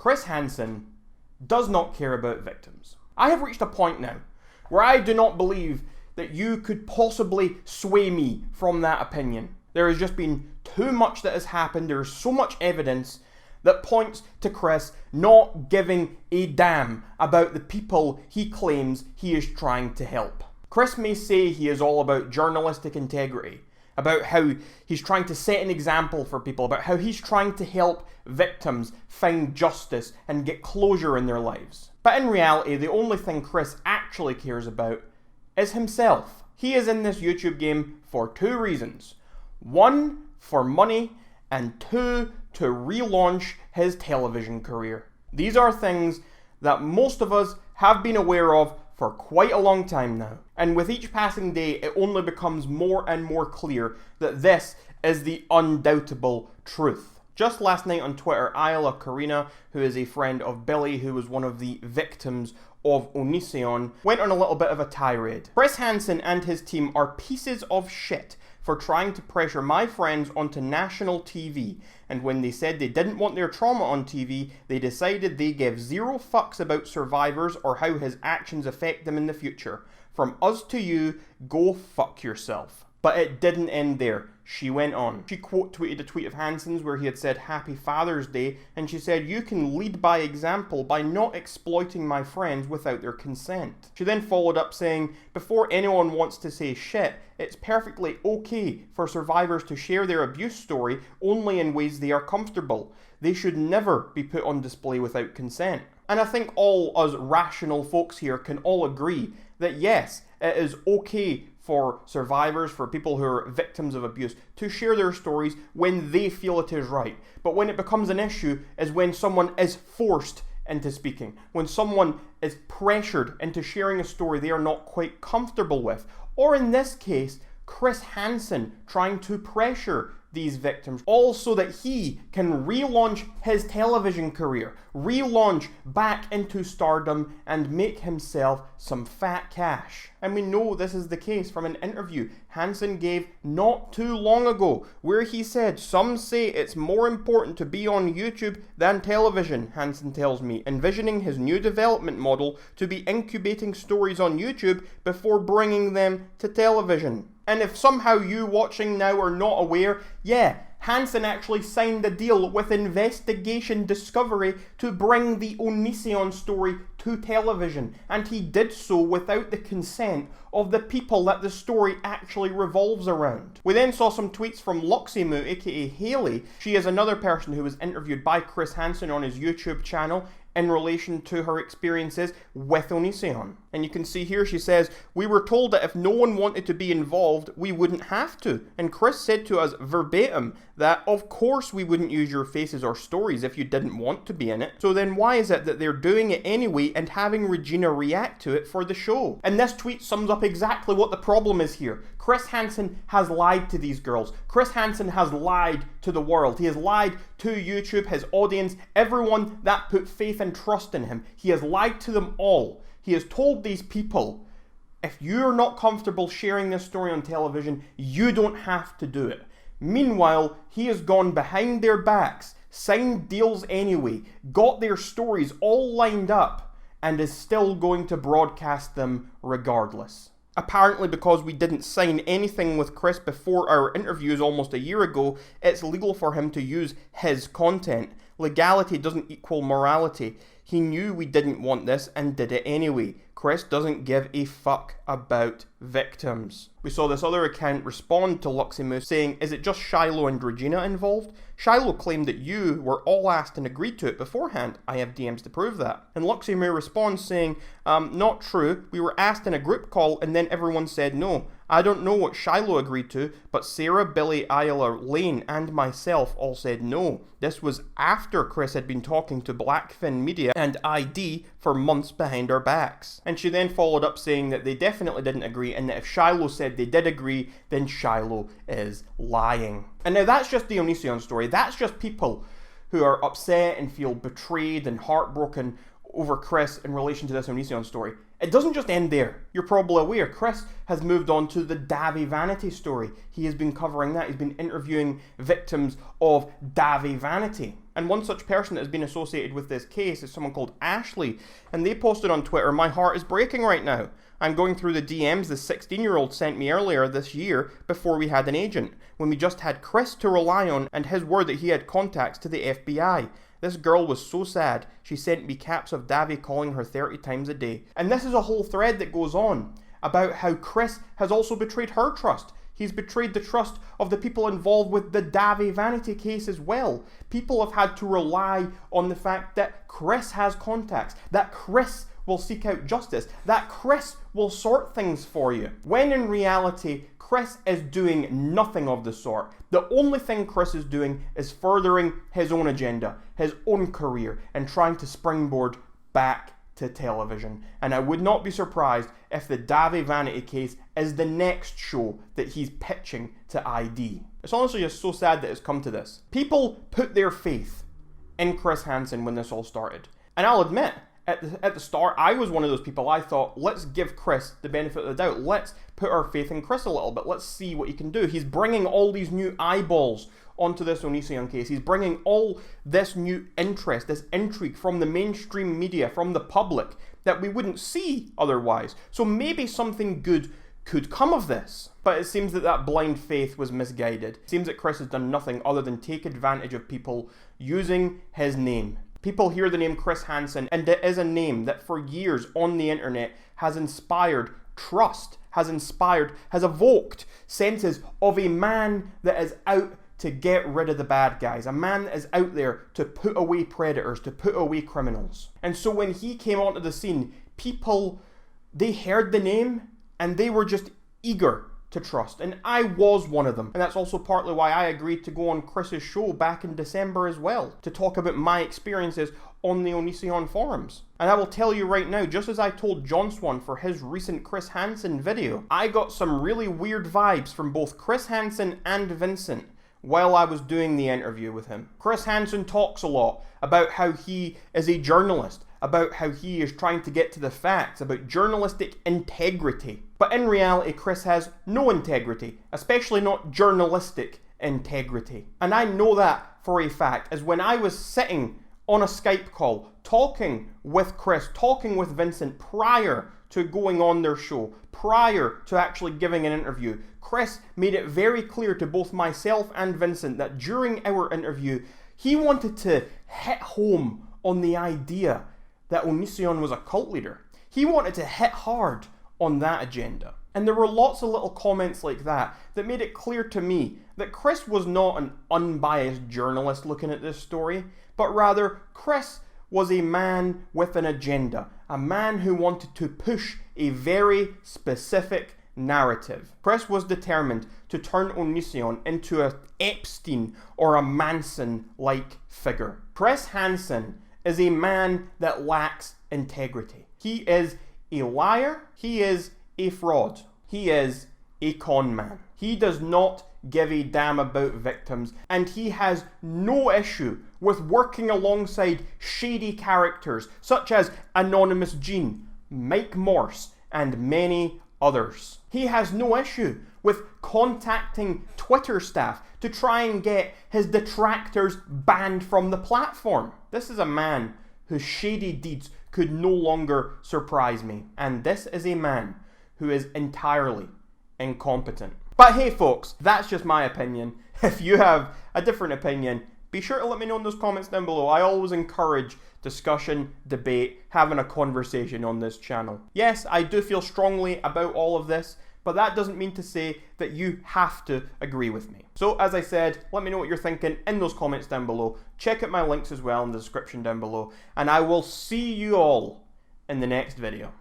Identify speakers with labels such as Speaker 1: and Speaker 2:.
Speaker 1: Chris Hansen does not care about victims. I have reached a point now where I do not believe that you could possibly sway me from that opinion. There has just been too much that has happened. There is so much evidence that points to Chris not giving a damn about the people he claims he is trying to help. Chris may say he is all about journalistic integrity, about how he's trying to set an example for people, about how he's trying to help victims find justice and get closure in their lives. But in reality, the only thing Chris actually cares about is himself. He is in this YouTube game for two reasons. One, for money, and two, to relaunch his television career. These are things that most of us have been aware of for quite a long time now. And with each passing day, it only becomes more and more clear that this is the undoubtable truth. Just last night on Twitter, Isla Karina, who is a friend of Billy, who was one of the victims of Onision, went on a little bit of a tirade. Chris Hansen and his team are pieces of shit for trying to pressure my friends onto national TV, and when they said they didn't want their trauma on TV, they decided they gave zero fucks about survivors or how his actions affect them in the future. From us to you, go fuck yourself. But it didn't end there. She went on. She quote tweeted a tweet of Hanson's where he had said Happy Father's Day, and she said, "You can lead by example by not exploiting my friends without their consent." She then followed up saying, "Before anyone wants to say shit, it's perfectly okay for survivors to share their abuse story only in ways they are comfortable. They should never be put on display without consent." And I think all us rational folks here can all agree that yes, it is okay for survivors, for people who are victims of abuse, to share their stories when they feel it is right. But when it becomes an issue is when someone is forced into speaking, when someone is pressured into sharing a story they are not quite comfortable with, or in this case, Chris Hansen trying to pressure these victims, all so that he can relaunch his television career, relaunch back into stardom and make himself some fat cash. And we know this is the case from an interview Hansen gave not too long ago, where he said, "Some say it's more important to be on YouTube than television," Hansen tells me, envisioning his new development model to be incubating stories on YouTube before bringing them to television. And if somehow you watching now are not aware, yeah, Hansen actually signed a deal with Investigation Discovery to bring the Onision story to television, and he did so without the consent of the people that the story actually revolves around. We then saw some tweets from Luximu, aka Haley. She is another person who was interviewed by Chris Hansen on his YouTube channel in relation to her experiences with Onision. And you can see here she says, "We were told that if no one wanted to be involved, we wouldn't have to. And Chris said to us verbatim that of course we wouldn't use your faces or stories if you didn't want to be in it. So then why is it that they're doing it anyway and having Regina react to it for the show?" And this tweet sums up exactly what the problem is here. Chris Hansen has lied to these girls. Chris Hansen has lied to the world. He has lied to YouTube, his audience, everyone that put faith and trust in him. He has lied to them all. He has told these people, if you're not comfortable sharing this story on television, you don't have to do it. Meanwhile, he has gone behind their backs, signed deals anyway, got their stories all lined up, and is still going to broadcast them regardless. Apparently, because we didn't sign anything with Chris before our interviews almost a year ago, it's legal for him to use his content. Legality doesn't equal morality. He knew we didn't want this and did it anyway. Chris doesn't give a fuck about victims. We saw this other account respond to Luximu saying, "Is it just Shiloh and Regina involved? Shiloh claimed that you were all asked and agreed to it beforehand. I have DMs to prove that." And Luximu responds saying, "Not true. We were asked in a group call and then everyone said no. I don't know what Shiloh agreed to, but Sarah, Billy, Isla, Lane and myself all said no. This was after Chris had been talking to Blackfin Media and ID for months behind our backs." And she then followed up saying that they definitely didn't agree, and that if Shiloh said they did agree, then Shiloh is lying. And now that's just the Onision story. That's just people who are upset and feel betrayed and heartbroken over Chris in relation to this Onision story. It doesn't just end there. You're probably aware, Chris has moved on to the Davey Vanity story. He has been covering that. He's been interviewing victims of Davey Vanity. And one such person that has been associated with this case is someone called Ashley, and they posted on Twitter, "My heart is breaking right now. I'm going through the DMs this 16-year-old sent me earlier this year before we had an agent, when we just had Chris to rely on and his word that he had contacts to the FBI. This girl was so sad. She sent me caps of Davey calling her 30 times a day." And this is a whole thread that goes on about how Chris has also betrayed her trust. He's betrayed the trust of the people involved with the Davey Vanity case as well. People have had to rely on the fact that Chris has contacts, that Chris will seek out justice, that Chris will sort things for you. When in reality, Chris is doing nothing of the sort. The only thing Chris is doing is furthering his own agenda, his own career, and trying to springboard back to television. And I would not be surprised if the Davey Vanity case is the next show that he's pitching to ID. It's honestly just so sad that it's come to this. People put their faith in Chris Hansen when this all started. And I'll admit, at the start, I was one of those people. I thought, let's give Chris the benefit of the doubt. Let's put our faith in Chris a little bit. Let's see what he can do. He's bringing all these new eyeballs onto this Onision case. He's bringing all this new interest, this intrigue from the mainstream media, from the public, that we wouldn't see otherwise. So maybe something good could come of this. But it seems that blind faith was misguided. It seems that Chris has done nothing other than take advantage of people using his name. People hear the name Chris Hansen, and it is a name that for years on the internet has inspired trust, has evoked senses of a man that is out to get rid of the bad guys, a man that is out there to put away predators, to put away criminals. And so when he came onto the scene, people, they heard the name and they were just eager to trust. And I was one of them. And that's also partly why I agreed to go on Chris's show back in December as well, to talk about my experiences on the Onision forums. And I will tell you right now, just as I told John Swan for his recent Chris Hansen video, I got some really weird vibes from both Chris Hansen and Vincent while I was doing the interview with him. Chris Hansen talks a lot about how he is a journalist, about how he is trying to get to the facts, about journalistic integrity. But in reality, Chris has no integrity, especially not journalistic integrity. And I know that for a fact, as when I was sitting on a Skype call, talking with Chris, talking with Vincent prior to going on their show, prior to actually giving an interview, Chris made it very clear to both myself and Vincent that during our interview, he wanted to hit home on the idea that Onision was a cult leader. He wanted to hit hard on that agenda. And there were lots of little comments like that that made it clear to me that Chris was not an unbiased journalist looking at this story, but rather Chris was a man with an agenda, a man who wanted to push a very specific narrative. Chris was determined to turn Onision into a Epstein or a Manson-like figure. Chris Hansen is a man that lacks integrity. He is a liar. He is a fraud. He is a con man. He does not give a damn about victims, and he has no issue with working alongside shady characters such as Anonymous Gene, Mike Morse, and many others. He has no issue with contacting Twitter staff to try and get his detractors banned from the platform. This is a man whose shady deeds could no longer surprise me. And this is a man who is entirely incompetent. But hey folks, that's just my opinion. If you have a different opinion, be sure to let me know in those comments down below. I always encourage discussion, debate, having a conversation on this channel. Yes, I do feel strongly about all of this, but that doesn't mean to say that you have to agree with me. So as I said, let me know what you're thinking in those comments down below. Check out my links as well in the description down below, and I will see you all in the next video.